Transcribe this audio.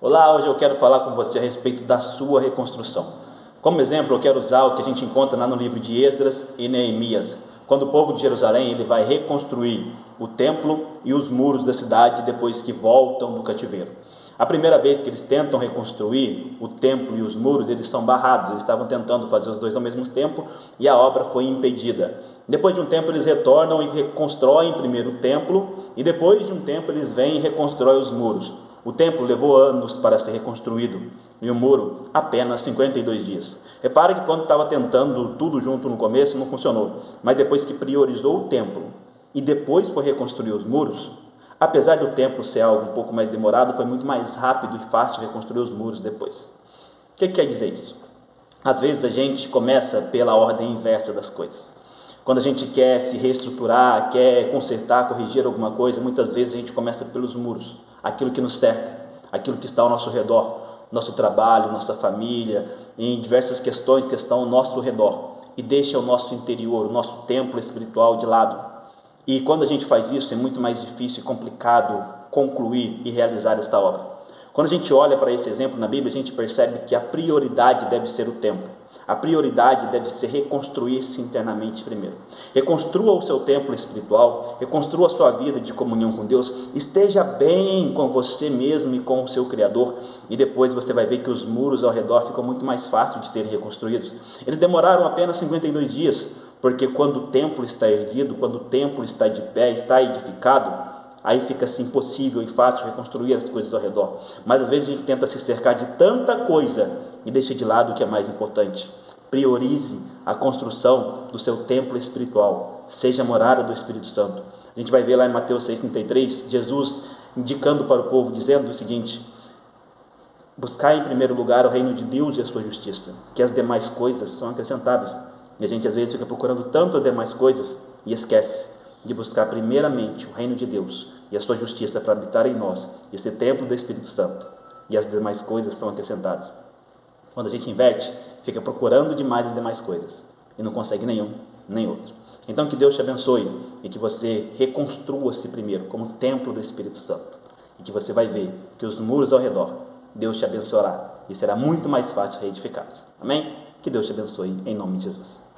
Olá, hoje eu quero falar com você a respeito da sua reconstrução. Como exemplo, eu quero usar o que a gente encontra lá no livro de Esdras e Neemias, quando o povo de Jerusalém ele vai reconstruir o templo e os muros da cidade depois que voltam do cativeiro. A primeira vez que eles tentam reconstruir o templo e os muros, eles são barrados, eles estavam tentando fazer os dois ao mesmo tempo e a obra foi impedida. Depois de um tempo eles retornam e reconstroem primeiro o templo e depois de um tempo eles vêm e reconstroem os muros. O templo levou anos para ser reconstruído e o muro apenas 52 dias. Repare que quando estava tentando tudo junto no começo não funcionou, mas depois que priorizou o templo e depois foi reconstruir os muros, apesar do templo ser algo um pouco mais demorado, foi muito mais rápido e fácil reconstruir os muros depois. O que quer dizer isso? Às vezes a gente começa pela ordem inversa das coisas. Quando a gente quer se reestruturar, quer consertar, corrigir alguma coisa, muitas vezes a gente começa pelos muros, aquilo que nos cerca, aquilo que está ao nosso redor, nosso trabalho, nossa família, em diversas questões que estão ao nosso redor, e deixa o nosso interior, o nosso templo espiritual de lado. E quando a gente faz isso, é muito mais difícil e complicado concluir e realizar esta obra. Quando a gente olha para esse exemplo na Bíblia, a gente percebe que a prioridade deve ser o templo. A prioridade deve ser reconstruir-se internamente primeiro. Reconstrua o seu templo espiritual, reconstrua a sua vida de comunhão com Deus, esteja bem com você mesmo e com o seu Criador, e depois você vai ver que os muros ao redor ficam muito mais fáceis de serem reconstruídos. Eles demoraram apenas 52 dias, porque quando o templo está erguido, quando o templo está de pé, está edificado, aí fica assim impossível e fácil reconstruir as coisas ao redor. Mas às vezes a gente tenta se cercar de tanta coisa e deixa de lado o que é mais importante. Priorize a construção do seu templo espiritual, seja a morada do Espírito Santo. A gente vai ver lá em Mateus 6,33, Jesus indicando para o povo, dizendo o seguinte: buscar em primeiro lugar o reino de Deus e a sua justiça, que as demais coisas são acrescentadas. E a gente às vezes fica procurando tanto as demais coisas e esquece de buscar primeiramente o reino de Deus e a sua justiça para habitar em nós, esse templo do Espírito Santo, e as demais coisas são acrescentadas. Quando a gente inverte, fica procurando demais as demais coisas e não consegue nenhum, nem outro. Então que Deus te abençoe e que você reconstrua-se primeiro como templo do Espírito Santo, e que você vai ver que os muros ao redor, Deus te abençoará e será muito mais fácil reedificá-los. Amém? Que Deus te abençoe em nome de Jesus.